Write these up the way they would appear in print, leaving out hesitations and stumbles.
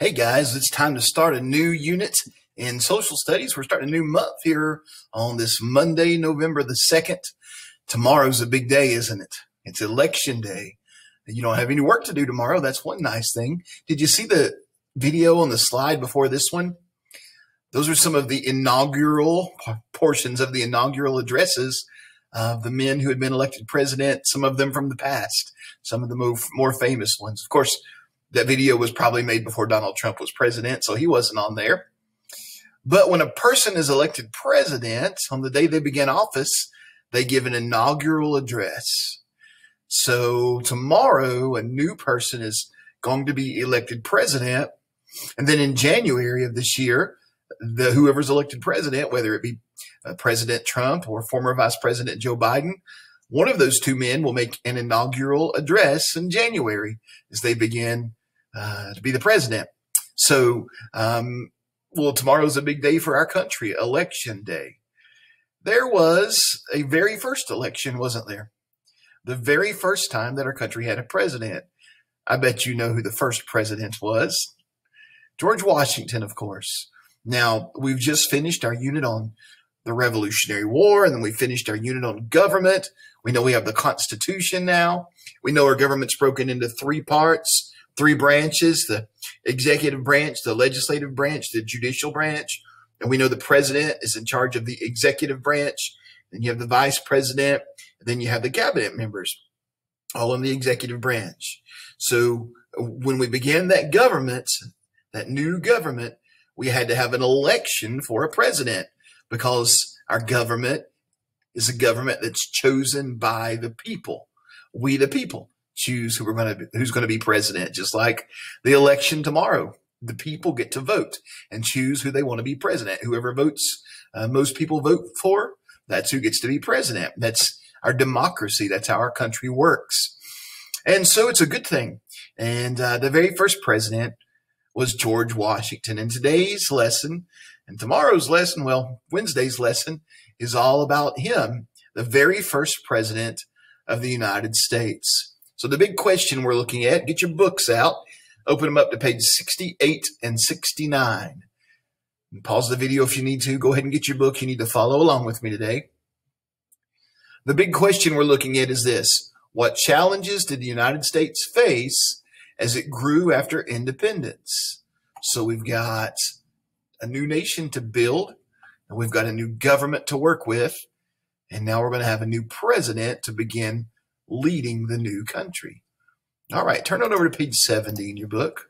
Hey guys, it's time to start a new unit in social studies. We're starting a new month here on this Monday, November the 2nd. Tomorrow's a big day, isn't it? It's election day. You don't have any work to do tomorrow. That's one nice thing. Did you see the video on the slide before this one? Those are some of the inaugural portions of the inaugural addresses of the men who had been elected president, some of them from the past, some of the more famous ones. Of course, that video was probably made before Donald Trump was president, so he wasn't on there. But when a person is elected president, on the day they begin office, they give an inaugural address. So tomorrow, a new person is going to be elected president. And then in January of this year, whoever's elected president, whether it be President Trump or former Vice President Joe Biden, one of those two men will make an inaugural address in January as they begin to be the president. So, tomorrow's a big day for our country, Election Day. There was a very first election, wasn't there? The very first time that our country had a president. I bet you know who the first president was. George Washington, of course. Now, we've just finished our unit on the Revolutionary War, and then we finished our unit on government. We know we have the Constitution now. We know our government's broken into three parts. Three branches, the executive branch, the legislative branch, the judicial branch. And we know the president is in charge of the executive branch. Then you have the vice president. And then you have the cabinet members, all in the executive branch. So when we began that government, that new government, we had to have an election for a president because our government is a government that's chosen by the people. We, the people, choose who's going to be president, just like the election tomorrow. The people get to vote and choose who they want to be president. Whoever votes, most people vote for, that's who gets to be president. That's our democracy. That's how our country works. And so it's a good thing. And the very first president was George Washington. And today's lesson and tomorrow's lesson, Wednesday's lesson is all about him, the very first president of the United States. So the big question we're looking at, get your books out, open them up to page 68 and 69. And pause the video if you need to. Go ahead and get your book. You need to follow along with me today. The big question we're looking at is this. What challenges did the United States face as it grew after independence? So we've got a new nation to build, and we've got a new government to work with, and now we're going to have a new president to begin leading the new country. All right, turn on over to page 70 in your book.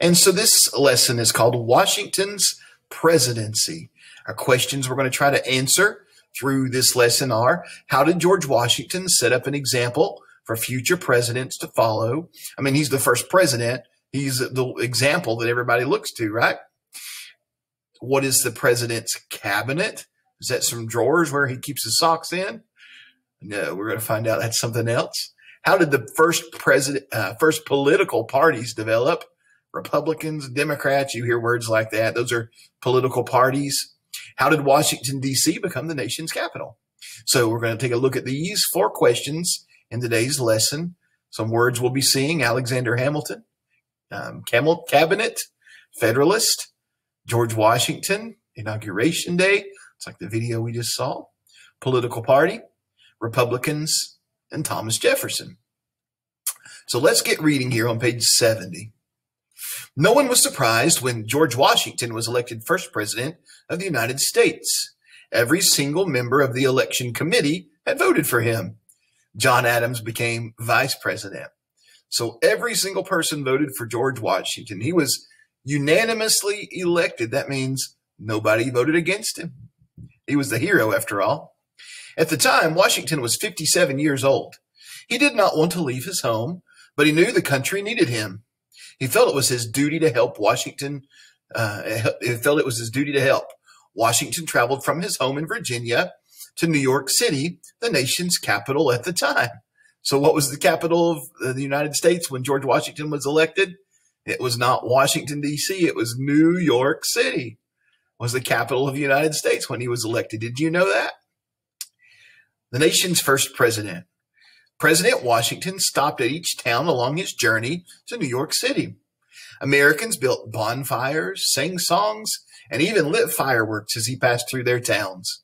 And so this lesson is called Washington's Presidency. Our questions we're going to try to answer through this lesson are, how did George Washington set up an example for future presidents to follow? I mean, he's the first president. He's the example that everybody looks to, right? What is the president's cabinet? Is that some drawers where he keeps his socks in? No, we're going to find out that's something else. How did the first political parties develop? Republicans, Democrats, you hear words like that. Those are political parties. How did Washington, D.C. become the nation's capital? So we're going to take a look at these 4 questions in today's lesson. Some words we'll be seeing: Alexander Hamilton, cabinet, Federalist, George Washington, Inauguration Day. It's like the video we just saw. Political party, Republicans, and Thomas Jefferson. So let's get reading here on page 70. No one was surprised when George Washington was elected first president of the United States. Every single member of the election committee had voted for him. John Adams became vice president. So every single person voted for George Washington. He was unanimously elected. That means nobody voted against him. He was the hero after all. At the time, Washington was 57 years old. He did not want to leave his home, but he knew the country needed him. He felt it was his duty to help Washington. Washington traveled from his home in Virginia to New York City, the nation's capital at the time. So what was the capital of the United States when George Washington was elected? It was not Washington, D.C. It was New York City was the capital of the United States when he was elected. Did you know that? The nation's first president. President Washington stopped at each town along his journey to New York City. Americans built bonfires, sang songs, and even lit fireworks as he passed through their towns.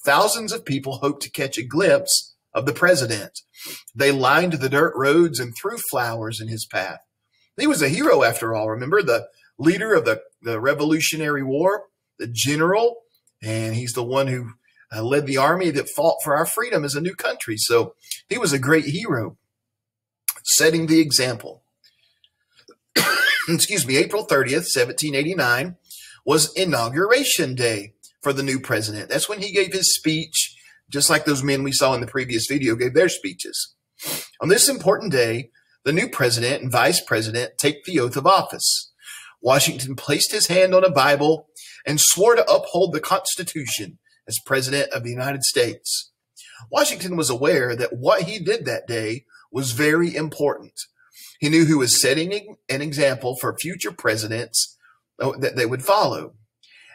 Thousands of people hoped to catch a glimpse of the president. They lined the dirt roads and threw flowers in his path. He was a hero after all. Remember, the leader of the Revolutionary War, the general, and he's the one who led the army that fought for our freedom as a new country. So he was a great hero, setting the example. Excuse me, April 30th, 1789 was Inauguration Day for the new president. That's when he gave his speech, just like those men we saw in the previous video gave their speeches. On this important day, the new president and vice president take the oath of office. Washington placed his hand on a Bible and swore to uphold the Constitution as president of the United States. Washington was aware that what he did that day was very important. He knew he was setting an example for future presidents that they would follow.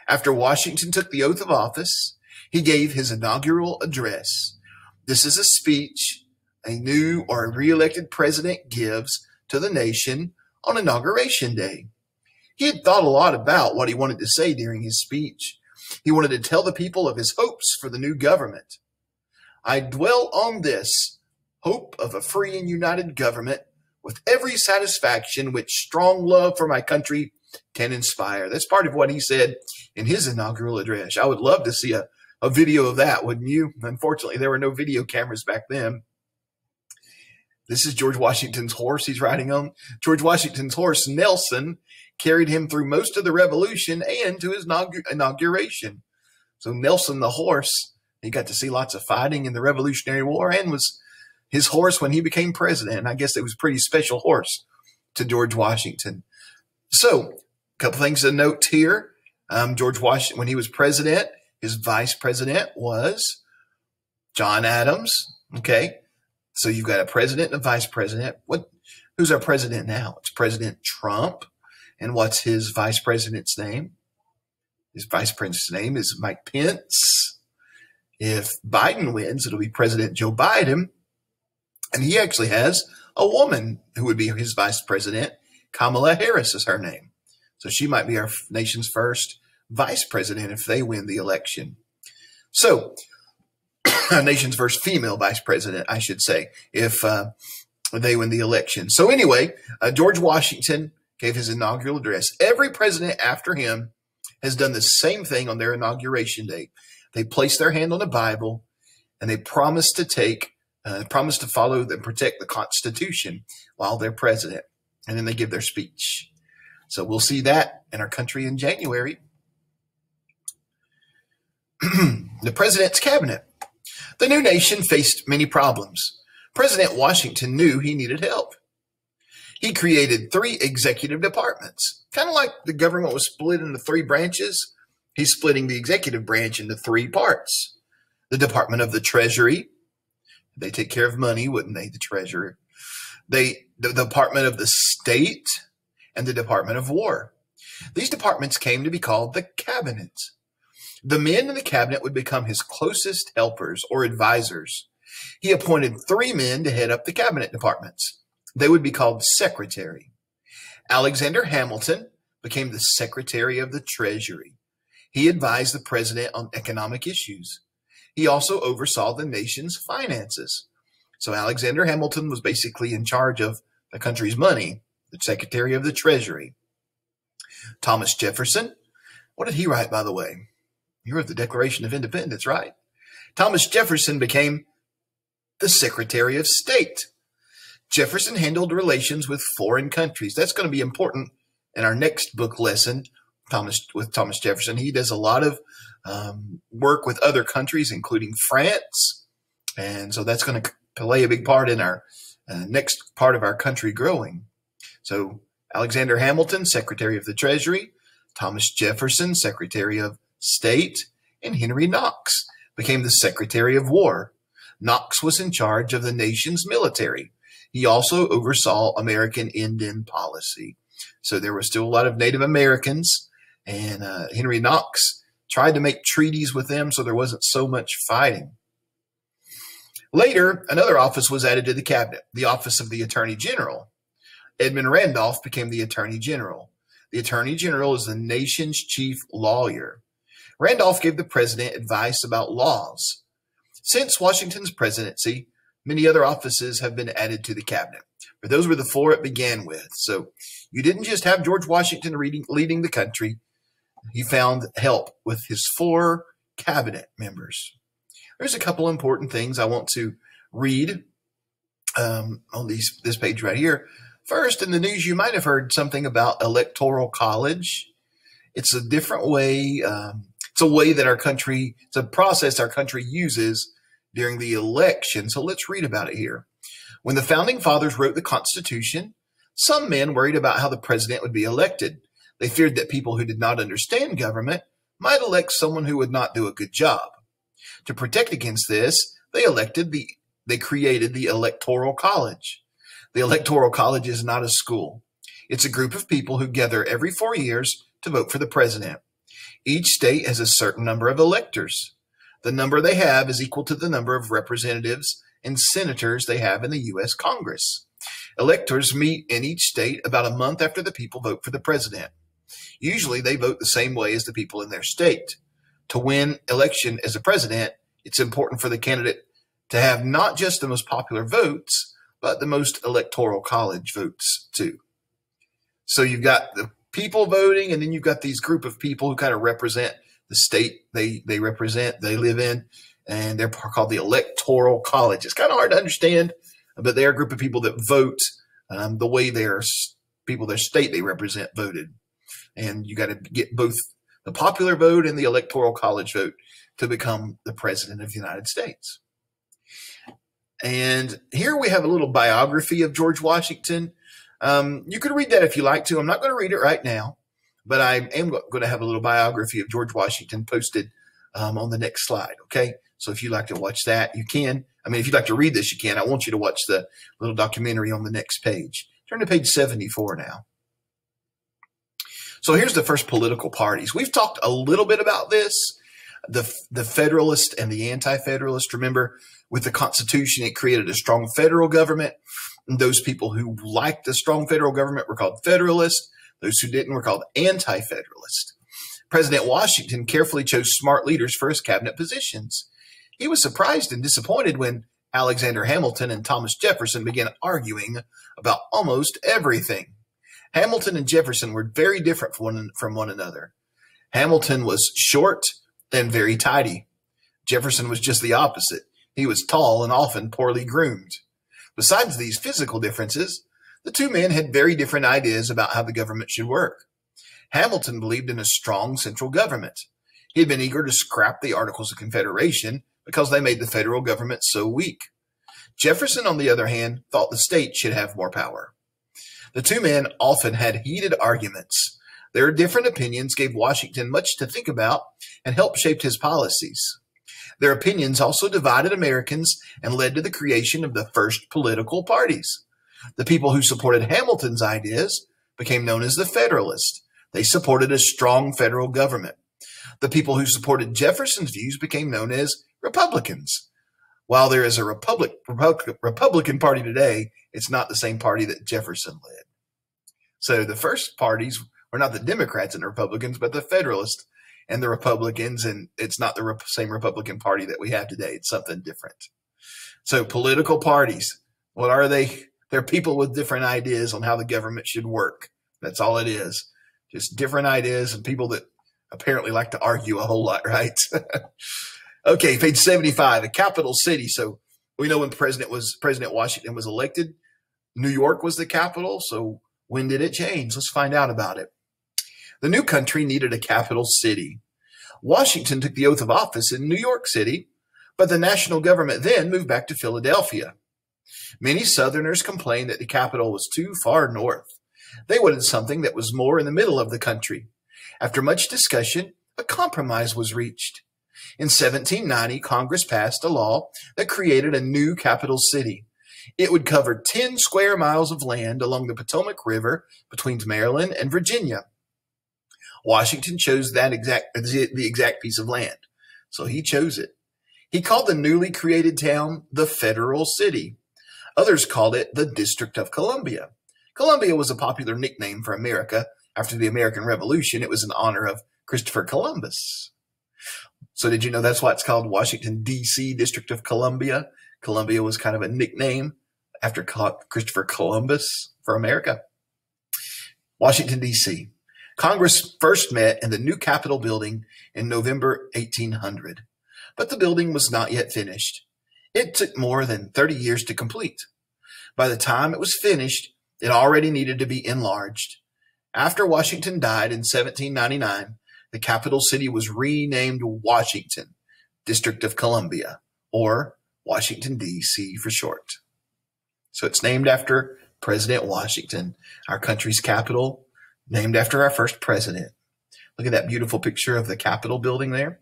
After Washington took the oath of office, he gave his inaugural address. This is a speech a new or re-elected president gives to the nation on Inauguration Day. He had thought a lot about what he wanted to say during his speech. He wanted to tell the people of his hopes for the new government. I dwell on this hope of a free and united government with every satisfaction which strong love for my country can inspire. That's part of what he said in his inaugural address. I would love to see a video of that, wouldn't you? Unfortunately, there were no video cameras back then. This is George Washington's horse he's riding on. George Washington's horse, Nelson, carried him through most of the Revolution and to his inauguration. So Nelson, the horse, he got to see lots of fighting in the Revolutionary War and was his horse when he became president. I guess it was a pretty special horse to George Washington. So a couple things to note here. George Washington, when he was president, his vice president was John Adams. Okay. So you've got a president and a vice president. Who's our president now? It's President Trump. And what's his vice president's name? His vice president's name is Mike Pence. If Biden wins, it'll be President Joe Biden. And he actually has a woman who would be his vice president. Kamala Harris is her name. So she might be our nation's first vice president if they win the election. So our nation's first female vice president, I should say, if they win the election. So anyway, George Washington gave his inaugural address. Every president after him has done the same thing on their inauguration day. They place their hand on the Bible and they promise to follow and protect the Constitution while they're president. And then they give their speech. So we'll see that in our country in January. The president's cabinet. The new nation faced many problems. President Washington knew he needed help. He created 3 executive departments. Kind of like the government was split into 3 branches, he's splitting the executive branch into 3 parts. The Department of the Treasury. They take care of money, wouldn't they, the Treasury? The Department of the State and the Department of War. These departments came to be called the Cabinet. The men in the cabinet would become his closest helpers or advisors. He appointed 3 men to head up the cabinet departments. They would be called secretary. Alexander Hamilton became the Secretary of the Treasury. He advised the president on economic issues. He also oversaw the nation's finances. So Alexander Hamilton was basically in charge of the country's money, the Secretary of the Treasury. Thomas Jefferson, what did he write, by the way? He wrote the Declaration of Independence, right? Thomas Jefferson became the Secretary of State. Jefferson handled relations with foreign countries. That's going to be important in our next book lesson, with Thomas Jefferson. He does a lot of work with other countries, including France. And so that's going to play a big part in our next part of our country growing. So Alexander Hamilton, Secretary of the Treasury, Thomas Jefferson, Secretary of State, and Henry Knox became the Secretary of War. Knox was in charge of the nation's military. He also oversaw American Indian policy. So there were still a lot of Native Americans, and Henry Knox tried to make treaties with them so there wasn't so much fighting. Later, another office was added to the cabinet, the office of the Attorney General. Edmund Randolph became the Attorney General. The Attorney General is the nation's chief lawyer. Randolph gave the president advice about laws. Since Washington's presidency, many other offices have been added to the cabinet, but those were the four it began with. So you didn't just have George Washington leading the country. He found help with his four cabinet members. There's a couple important things I want to read on this page right here. First, in the news, you might have heard something about electoral college. It's a different way. It's a way that it's a process our country uses during the election. So let's read about it here. When the founding fathers wrote the Constitution, some men worried about how the president would be elected. They feared that people who did not understand government might elect someone who would not do a good job. To protect against this, they created the Electoral College. The Electoral College is not a school. It's a group of people who gather every 4 years to vote for the president. Each state has a certain number of electors. The number they have is equal to the number of representatives and senators they have in the U.S. Congress. Electors meet in each state about a month after the people vote for the president. Usually they vote the same way as the people in their state. To win election as a president, it's important for the candidate to have not just the most popular votes, but the most electoral college votes too. So you've got the people voting, and then you've got these group of people who kind of represent the state they live in, and they're called the Electoral College. It's kind of hard to understand, but they're a group of people that vote the way their state they represent voted. And you got to get both the popular vote and the Electoral College vote to become the president of the United States. And here we have a little biography of George Washington. You could read that if you like to. I'm not going to read it right now, but I am going to have a little biography of George Washington posted on the next slide. Okay. So if you'd like to watch that, you can. I mean, if you'd like to read this, you can. I want you to watch the little documentary on the next page. Turn to page 74 now. So here's the first political parties. We've talked a little bit about this, the Federalist and the Anti-Federalist. Remember, with the Constitution, it created a strong federal government. And those people who liked the strong federal government were called Federalists. Those who didn't were called Anti-Federalist. President Washington carefully chose smart leaders for his cabinet positions. He was surprised and disappointed when Alexander Hamilton and Thomas Jefferson began arguing about almost everything. Hamilton and Jefferson were very different from one another. Hamilton was short and very tidy. Jefferson was just the opposite. He was tall and often poorly groomed. Besides these physical differences, the two men had very different ideas about how the government should work. Hamilton believed in a strong central government. He had been eager to scrap the Articles of Confederation because they made the federal government so weak. Jefferson, on the other hand, thought the state should have more power. The two men often had heated arguments. Their different opinions gave Washington much to think about and helped shape his policies. Their opinions also divided Americans and led to the creation of the first political parties. The people who supported Hamilton's ideas became known as the Federalists. They supported a strong federal government. The people who supported Jefferson's views became known as Republicans. While there is a Republican Party today, it's not the same party that Jefferson led. So the first parties were not the Democrats and the Republicans, but the Federalists and the Republicans, and it's not the same Republican Party that we have today. It's something different. So political parties, what are they? They're people with different ideas on how the government should work. That's all it is. Just different ideas and people that apparently like to argue a whole lot, right? Okay, page 75, a capital city. So we know when President Washington was elected, New York was the capital. So when did it change? Let's find out about it. The new country needed a capital city. Washington took the oath of office in New York City, but the national government then moved back to Philadelphia. Many Southerners complained that the capital was too far north. They wanted something that was more in the middle of the country. After much discussion, a compromise was reached. In 1790, Congress passed a law that created a new capital city. It would cover 10 square miles of land along the Potomac River between Maryland and Virginia. Washington chose the exact piece of land, so he chose it. He called the newly created town the Federal City. Others called it the District of Columbia. Columbia was a popular nickname for America. After the American Revolution, it was in honor of Christopher Columbus. So did you know that's why it's called Washington, D.C., District of Columbia? Columbia was kind of a nickname after Christopher Columbus for America. Washington, D.C. Congress first met in the new Capitol building in November 1800, but the building was not yet finished. It took more than 30 years to complete. By the time it was finished, it already needed to be enlarged. After Washington died in 1799, the capital city was renamed Washington, District of Columbia, or Washington, D.C. for short. So it's named after President Washington, our country's capital, named after our first president. Look at that beautiful picture of the Capitol building there.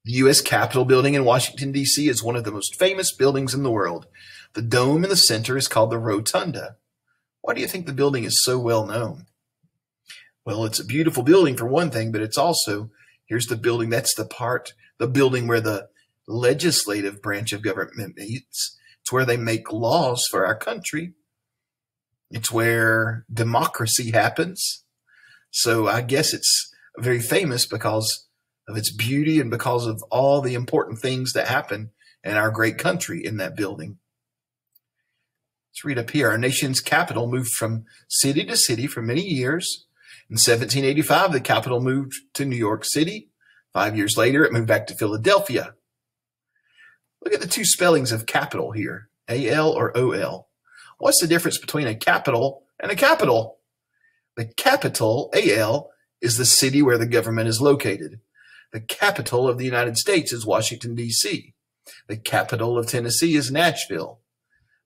The U.S. Capitol building in Washington, D.C. is one of the most famous buildings in the world. The dome in the center is called the Rotunda. Why do you think the building is so well known? Well, it's a beautiful building for one thing, but it's also, here's the building, that's the building where the legislative branch of government meets. It's where they make laws for our country. It's where democracy happens. So I guess it's very famous because of its beauty and because of all the important things that happen in our great country in that building. Let's read up here. Our nation's capital moved from city to city for many years. In 1785, the capital moved to New York City. 5 years later, it moved back to Philadelphia. Look at the two spellings of capital here, A-L or O-L. What's the difference between a capital and a capital? The capital, A-L, is the city where the government is located. The capital of the United States is Washington, D.C. The capital of Tennessee is Nashville.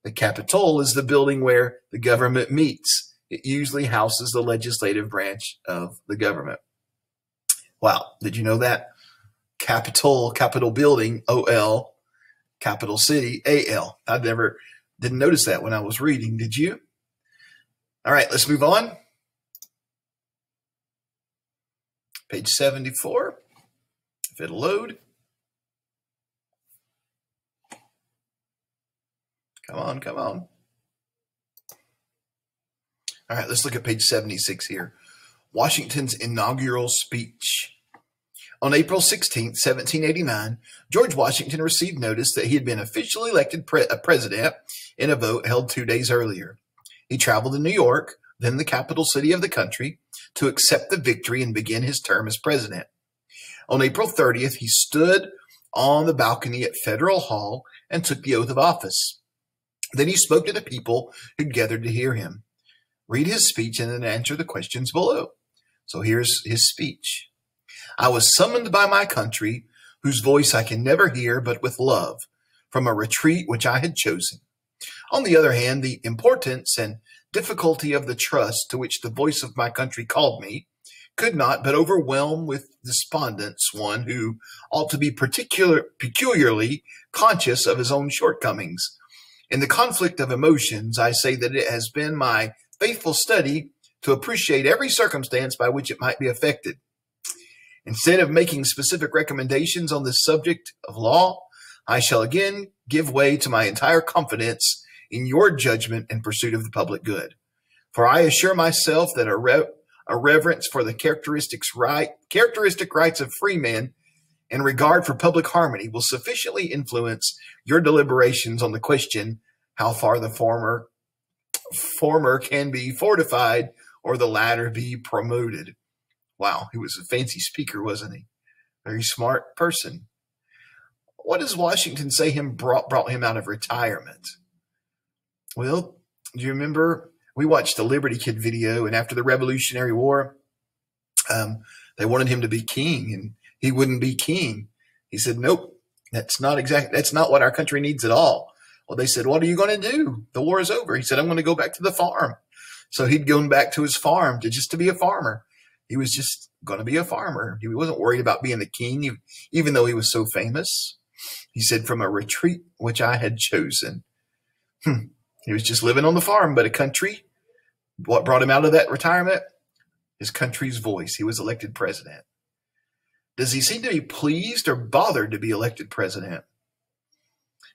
The Capitol is the building where the government meets. It usually houses the legislative branch of the government. Wow, did you know that? Capitol building, O-L, capital city, A-L. I didn't notice that when I was reading, did you? All right, let's move on. Page 74, if it'll load. Come on, come on. All right, let's look at page 76 here. Washington's inaugural speech. On April 16, 1789, George Washington received notice that he had been officially elected president in a vote held 2 days earlier. He traveled to New York, then the capital city of the country, to accept the victory and begin his term as president. On April 30th, he stood on the balcony at Federal Hall and took the oath of office. Then he spoke to the people who gathered to hear him. Read his speech and then answer the questions below. So here's his speech. I was summoned by my country, whose voice I can never hear but with love, from a retreat which I had chosen. On the other hand, the importance and difficulty of the trust to which the voice of my country called me could not but overwhelm with despondence one who ought to be peculiarly conscious of his own shortcomings. In the conflict of emotions, I say that it has been my faithful study to appreciate every circumstance by which it might be affected. Instead of making specific recommendations on this subject of law, I shall again give way to my entire confidence in your judgment and pursuit of the public good. For I assure myself that a reverence for the characteristic rights of free men and regard for public harmony will sufficiently influence your deliberations on the question how far the former can be fortified or the latter be promoted. Wow, he was a fancy speaker, wasn't he? Very smart person. What does Washington say brought him out of retirement? Well, do you remember we watched the Liberty Kid video, and after the Revolutionary War, they wanted him to be king, and he wouldn't be king. He said, nope, that's not what our country needs at all. Well, they said, what are you going to do? The war is over. He said, I'm going to go back to the farm. So he'd gone back to his farm to be a farmer. He was just going to be a farmer. He wasn't worried about being the king, even though he was so famous. He said, from a retreat which I had chosen. He was just living on the farm, but a country. What brought him out of that retirement? His country's voice. He was elected president. Does he seem to be pleased or bothered to be elected president?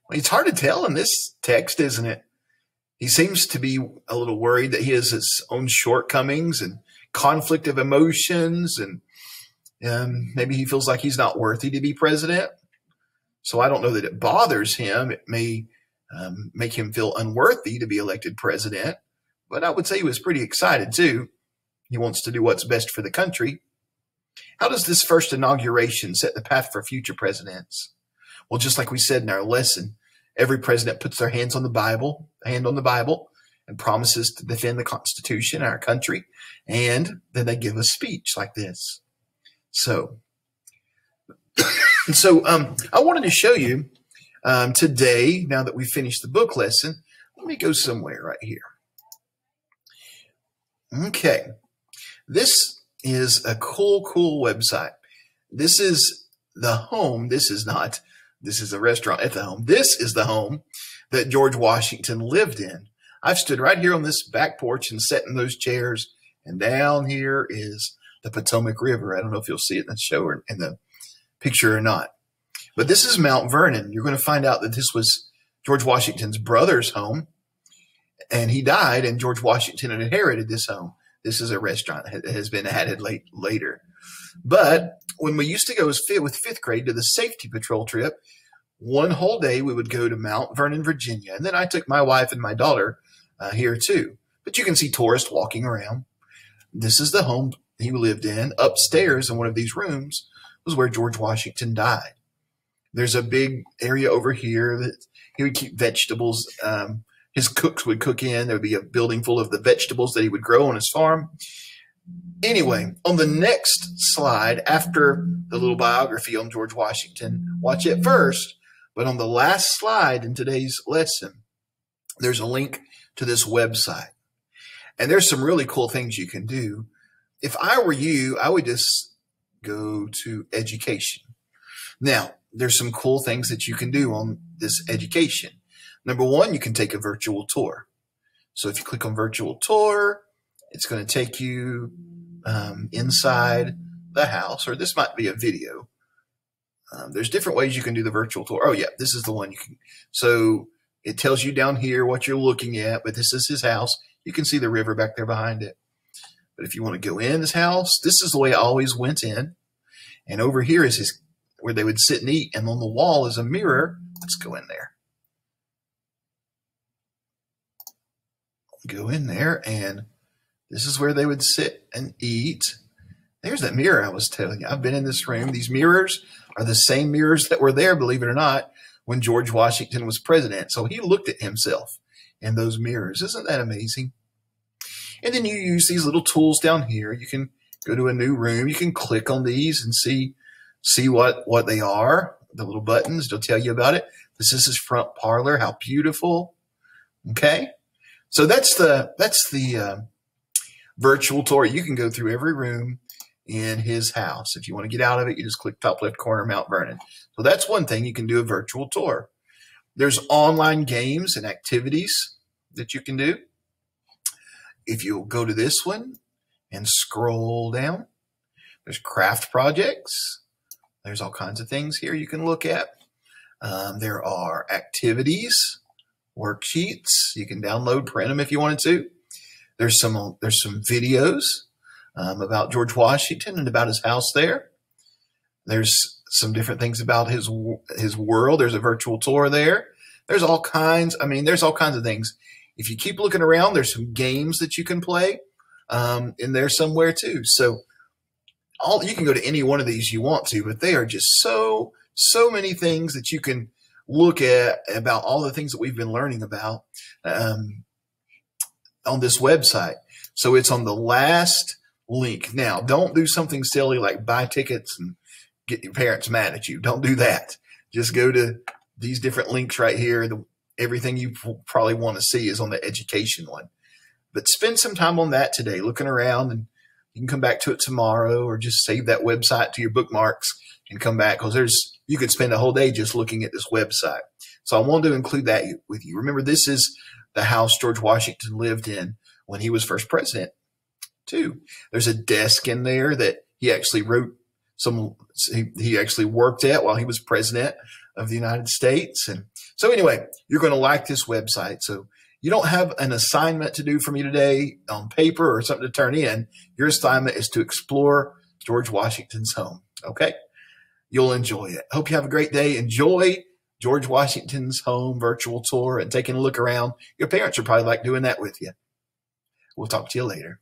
Well, it's hard to tell in this text, isn't it? He seems to be a little worried that he has his own shortcomings and conflict of emotions, and maybe he feels like he's not worthy to be president. So I don't know that it bothers him. It may make him feel unworthy to be elected president, but I would say he was pretty excited too. He wants to do what's best for the country. How does this first inauguration set the path for future presidents? Well, just like we said in our lesson, every president puts their hand on the Bible, and promises to defend the Constitution, our country, and then they give a speech like this. So I wanted to show you today, now that we've finished the book lesson, let me go somewhere right here. Okay. This is a cool website. This is the home. This is a restaurant at the home. This is the home that George Washington lived in. I've stood right here on this back porch and sat in those chairs, and down here is the Potomac River. I don't know if you'll see it in the show or in the picture or not. But this is Mount Vernon. You're going to find out that this was George Washington's brother's home, and he died, and George Washington had inherited this home. This is a restaurant. It has been added later. But when we used to go with fifth grade to the safety patrol trip, one whole day we would go to Mount Vernon, Virginia. And then I took my wife and my daughter here too. But you can see tourists walking around. This is the home he lived in. Upstairs in one of these rooms was where George Washington died. There's a big area over here that he would keep vegetables. His cooks would cook in. There would be a building full of the vegetables that he would grow on his farm. Anyway, on the next slide, after the little biography on George Washington, watch it first. But on the last slide in today's lesson, there's a link to this website. And there's some really cool things you can do. If I were you, I would just go to education. Now, there's some cool things that you can do on this education. Number one, you can take a virtual tour. So if you click on virtual tour, it's going to take you inside the house, or this might be a video. There's different ways you can do the virtual tour. Oh yeah, this is the one you can. So it tells you down here what you're looking at, but this is his house. You can see the river back there behind it. But if you want to go in his house, this is the way I always went in. And over here is his, where they would sit and eat. And on the wall is a mirror. Let's go in there. Go in there, and this is where they would sit and eat. There's that mirror I was telling you. I've been in this room. These mirrors are the same mirrors that were there, believe it or not, when George Washington was president. So he looked at himself in those mirrors. Isn't that amazing? And then you use these little tools down here. You can go to a new room. You can click on these and see what they are. The little buttons, they'll tell you about it. This is his front parlor. How beautiful. Okay. So that's the virtual tour. You can go through every room in his house. If you want to get out of it, you just click top left corner, Mount Vernon. So that's one thing. You can do a virtual tour. There's online games and activities that you can do. If you'll go to this one and scroll down, there's craft projects. There's all kinds of things here you can look at. There are activities, worksheets. You can download, print them if you wanted to. There's some videos about George Washington and about his house there. There's some different things about his world. There's a virtual tour there. There's all kinds. I mean, there's all kinds of things. If you keep looking around, there's some games that you can play in there somewhere too. So you can go to any one of these you want to, but they are just so many things that you can look at about all the things that we've been learning about on this website. So it's on the last link. Now, don't do something silly like buy tickets and get your parents mad at you. Don't do that. Just go to these different links right here. Everything you probably want to see is on the education one. But spend some time on that today, looking around, and you can come back to it tomorrow, or just save that website to your bookmarks and come back, because you could spend a whole day just looking at this website. So I wanted to include that with you. Remember, this is the house George Washington lived in when he was first president too. There's a desk in there that he actually he actually worked at while he was president of the United States. And so anyway, you're going to like this website. So You don't have an assignment to do for me today on paper or something to turn in. Your assignment is to explore George Washington's home. Okay? You'll enjoy it. Hope you have a great day. Enjoy George Washington's home virtual tour and taking a look around. Your parents would probably like doing that with you. We'll talk to you later.